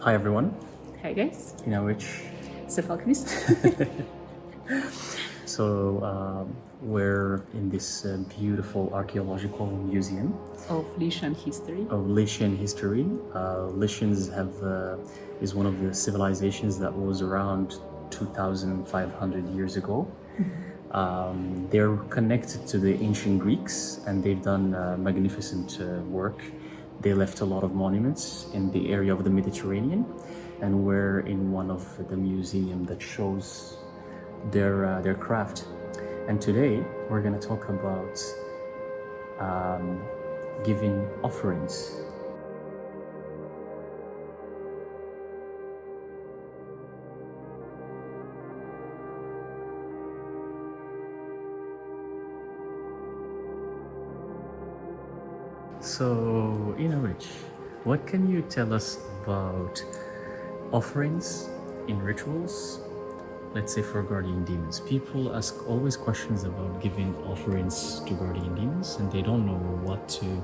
Hi everyone, Hi guys, which it's the Alchemist. we're in this beautiful archaeological museum Of Lycian history. of Lycian history. Lycians is one of the civilizations that was around 2,500 years ago. They're connected to the ancient Greeks, and they've done magnificent work. They left a lot of monuments in the area of the Mediterranean, and we're in one of the museum that shows their craft. And today we're going to talk about giving offerings. So, Rich, what can you tell us about offerings in rituals? Let's say for guardian demons. People ask always questions about giving offerings to guardian demons, and they don't know what to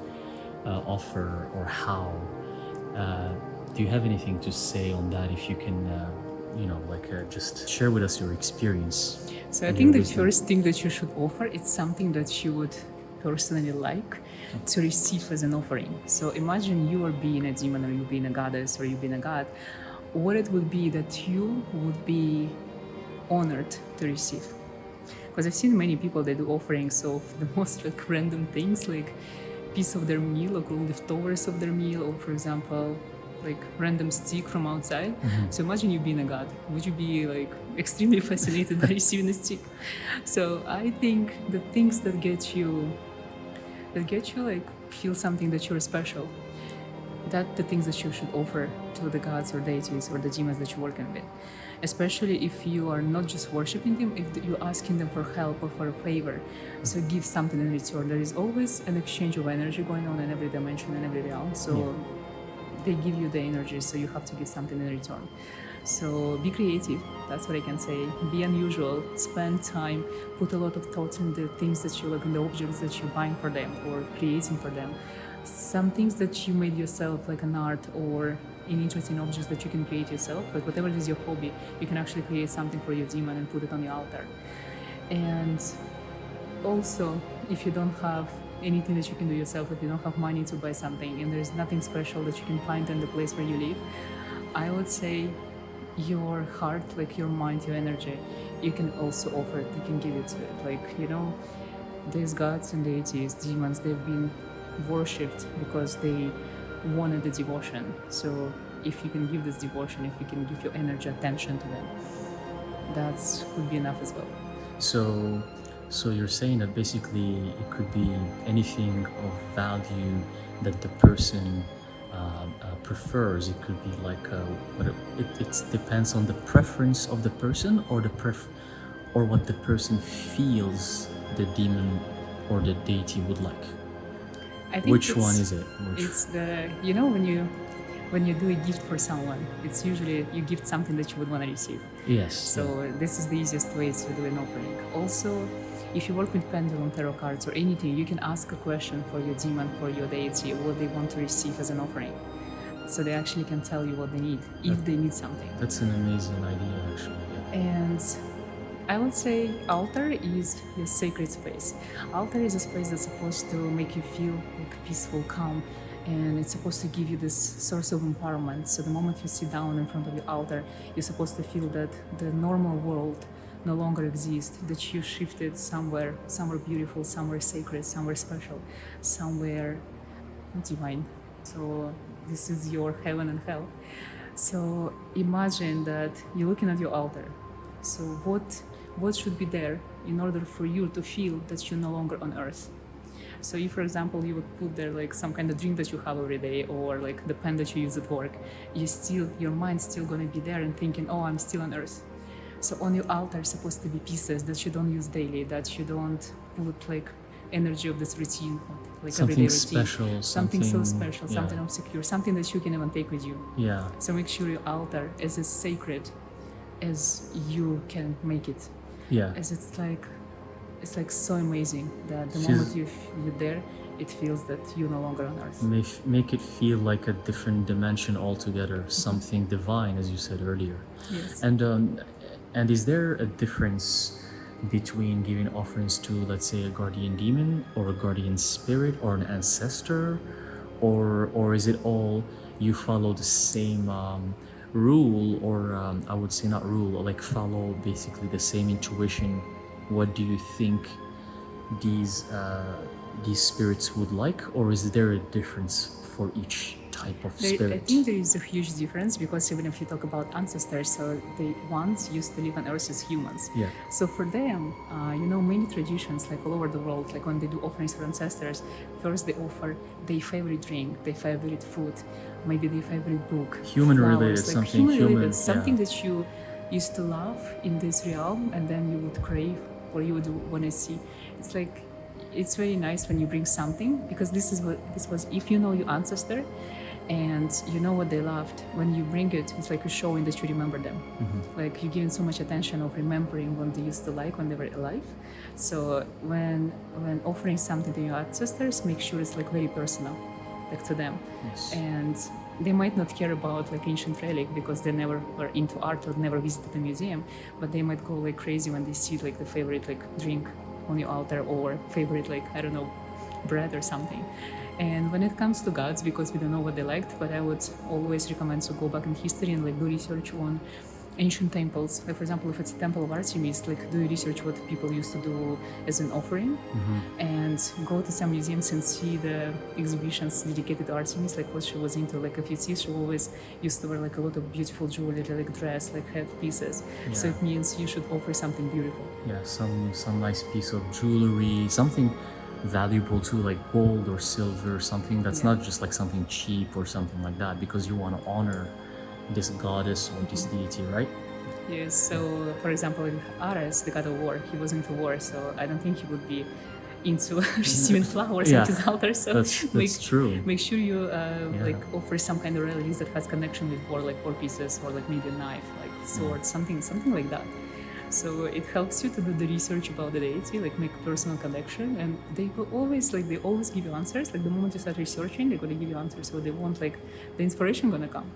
offer or how. Do you have anything to say on that? If you can, just share with us your experience. So I think the first thing that you should offer is something that you would personally like to receive as an offering. So imagine you are being a demon, or you being a goddess, or you being a god. What it would be that you would be honored to receive. Because I've seen many people that do offerings of the most like random things, like piece of their meal, or leftovers of their meal, or for example, like random stick from outside. So imagine you being a god. Would you be like extremely fascinated by receiving a stick? So I think the things that get you like feel something that you're special, that the things that you should offer to the gods or deities or the demons that you're working with. Especially if you are not just worshiping them, if you're asking them for help or for a favor. So give something in return. There is always an exchange of energy going on in every dimension and every realm. So they give you the energy, so you have to give something in return. So be creative, that's what I can say. Be unusual, spend time, put a lot of thoughts in the things that you like, in the objects that you're buying for them or creating for them. Some things that you made yourself, like an art or in interesting objects that you can create yourself, but whatever is your hobby, you can actually create something for your demon and put it on your altar. And also, if you don't have anything that you can do yourself, if you don't have money to buy something and there's nothing special that you can find in the place where you live, I would say your heart, like your mind, your energy, you can also offer it, you can give it to it. Like, these gods and deities, demons, they've been worshipped because they wanted the devotion. So if you can give this devotion, if you can give your energy, attention to them, that could be enough as well. So you're saying that basically it could be anything of value that the person prefers. It could be like it depends on the preference of the person, or or what the person feels the demon or the deity would like. I think Which one is it? It's the when you do a gift for someone, it's usually you gift something that you would want to receive. Yes. So this is the easiest way to do an offering. Also, if you work with pendulum, tarot cards, or anything, you can ask a question for your demon, for your deity, what they want to receive as an offering. So they actually can tell you what they need, if they need something. That's an amazing idea, actually. Yeah. And I would say altar is your sacred space. Altar is a space that's supposed to make you feel like peaceful, calm, and it's supposed to give you this source of empowerment. So the moment you sit down in front of your altar, you're supposed to feel that the normal world no longer exists, that you shifted somewhere beautiful, somewhere sacred, somewhere special, somewhere divine. So this is your heaven and hell. So imagine that you're looking at your altar. So what should be there in order for you to feel that you're no longer on earth? So if, for example, you would put there like some kind of drink that you have every day, or like the pen that you use at work, your mind's still gonna be there and thinking, oh, I'm still on earth. So on your altar is supposed to be pieces that you don't use daily, that you don't put like energy of this routine, like something everyday routine. Special, something so special, something obscure, something that you can even take with you. Yeah. So make sure your altar is as sacred as you can make it. Yeah. As it's like so amazing that the moment you're there, it feels that you're no longer on earth. Make it feel like a different dimension altogether, something divine, as you said earlier. Yes. And is there a difference between giving offerings to, let's say, a guardian demon or a guardian spirit or an ancestor, or is it all you follow the same rule, or I would say not rule, like follow basically the same intuition? What do you think these spirits would like, or is there a difference for each type of I spirit? think there is a huge difference, because even if you talk about ancestors, so they once used to live on earth as humans. Yeah. So for them, many traditions, like all over the world, like when they do offerings for ancestors, first they offer their favorite drink, their favorite food, maybe their favorite book, Human flowers, related, like something human, something yeah. that you used to love in this realm, and then you would crave, or you would want to see. It's like, it's very nice when you bring something, because this was, if you know your ancestor and you know what they loved, when you bring it, it's like you're showing that you remember them. Like you're giving so much attention of remembering what they used to like when they were alive. So when offering something to your ancestors, make sure it's like very personal, like to them. Yes. And they might not care about like ancient relic, because they never were into art or never visited a museum, but they might go like crazy when they see like the favorite like drink on your altar, or favorite, like, I don't know, bread or something. And when it comes to gods, because we don't know what they liked, but I would always recommend to go back in history and like do research on ancient temples. Like for example, if it's a temple of Artemis, like do research what people used to do as an offering, and go to some museums and see the exhibitions dedicated to Artemis, like what she was into. Like if you see, she always used to wear like a lot of beautiful jewelry, like dress, like headpieces. So it means you should offer something beautiful. Yeah, some nice piece of jewelry, something valuable too, like gold or silver, something that's not just like something cheap or something like that, because you want to honor this goddess or this deity, right? Yes, so for example, in Ares, the god of war, he was into war, so I don't think he would be into receiving flowers at his altar. So that's true. Make sure you like offer some kind of relics that has connection with war, like war pieces, or like maybe a knife, like sword, something like that. So it helps you to do the research about the deity, like make personal connection, and they will always give you answers. Like the moment you start researching, they're gonna give you answers. So they want like the inspiration gonna come.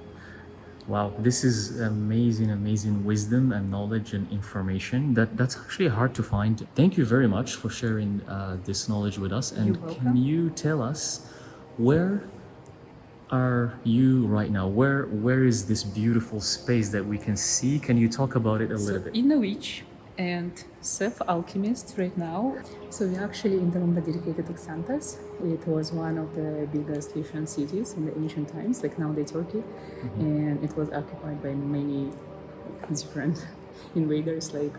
Wow, this is amazing wisdom and knowledge and information that's actually hard to find. Thank you very much for sharing this knowledge with us. And You're welcome. Can you tell us, where are you right now? Where is this beautiful space that we can see? Can you talk about it a little bit? In the witch and Seth alchemist right now. So we're actually in the room that dedicated to Xanthas. It was one of the biggest Lycian cities in the ancient times, like now Turkey, and it was occupied by many different invaders, like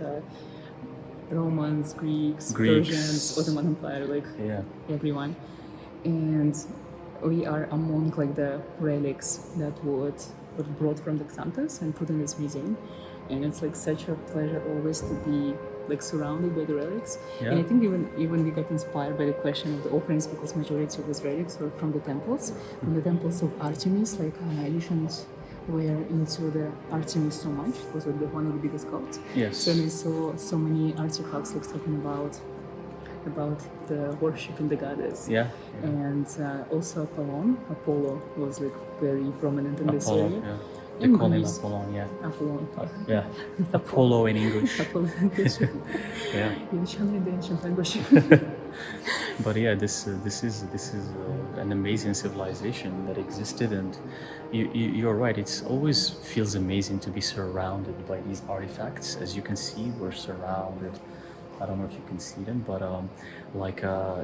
Romans, Greeks, Persians, Ottoman Empire, like everyone. And we are among like the relics that were brought from the Xanthas and put in this museum. And it's like such a pleasure always to be like surrounded by the relics. And I think even we got inspired by the question of the offerings, because majority of these relics were from the temples, of Artemis. Like Lycians were into the Artemis so much. It was like one of the biggest cults. Yes. So we saw so many artifacts like talking about the worship in the goddess. And also Apollo was like very prominent in this area. They call him Apollon, Apollon. Apollo in English. Apollo in English. Yeah. The ancient language. But yeah, this is an amazing civilization that existed, and you're right. It always feels amazing to be surrounded by these artifacts. As you can see, we're surrounded. I don't know if you can see them, but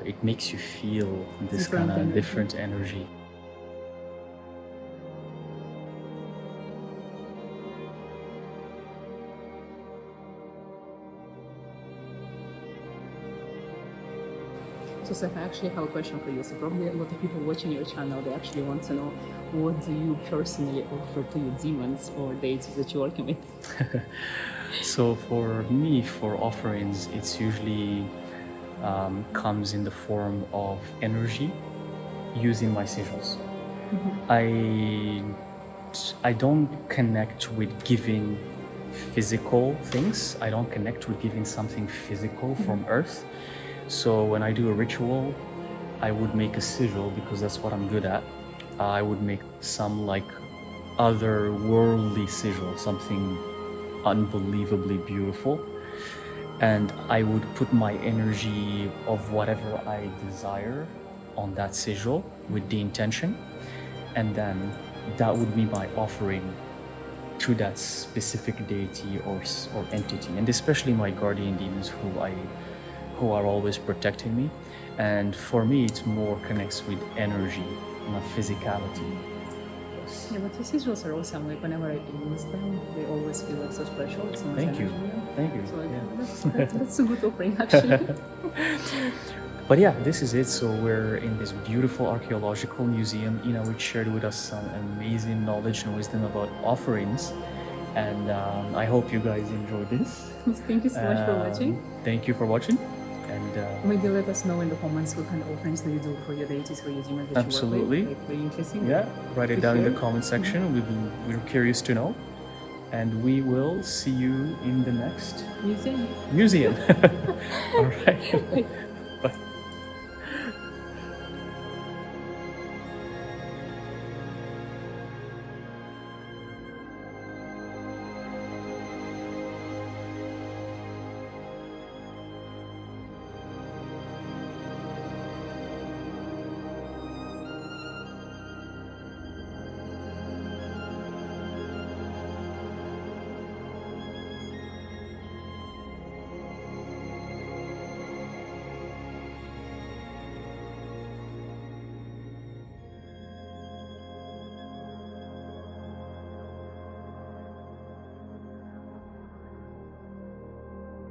it makes you feel this kind of different energy. So Seth, I actually have a question for you. So probably a lot of people watching your channel, they actually want to know, what do you personally offer to your demons or deities that you're working with? So for me, for offerings, it's usually comes in the form of energy using my sigils. I don't connect with giving physical things. I don't connect with giving something physical from earth. So when I do a ritual, I would make a sigil because that's what I'm good at. I would make some like otherworldly sigil, something unbelievably beautiful. And I would put my energy of whatever I desire on that sigil with the intention. And then that would be my offering to that specific deity or entity, and especially my guardian demons who are always protecting me. And for me, it more connects with energy, not physicality. Yes. Yeah, but your sigils are awesome. Like whenever I use them, they always feel like so special. So much Thank you. energy. Thank you. So like, Yeah. that's a good offering, actually. But yeah, this is it. So we're in this beautiful archaeological museum, which shared with us some amazing knowledge and wisdom about offerings. And I hope you guys enjoyed this. Thank you so much for watching. Thank you for watching. And maybe let us know in the comments what kind of offerings do you do for your deities, for your demons that absolutely. you work with. Like, very interesting. Yeah, write it down in the comment section. Mm-hmm. We're curious to know. And we will see you in the next Museum. museum. All right.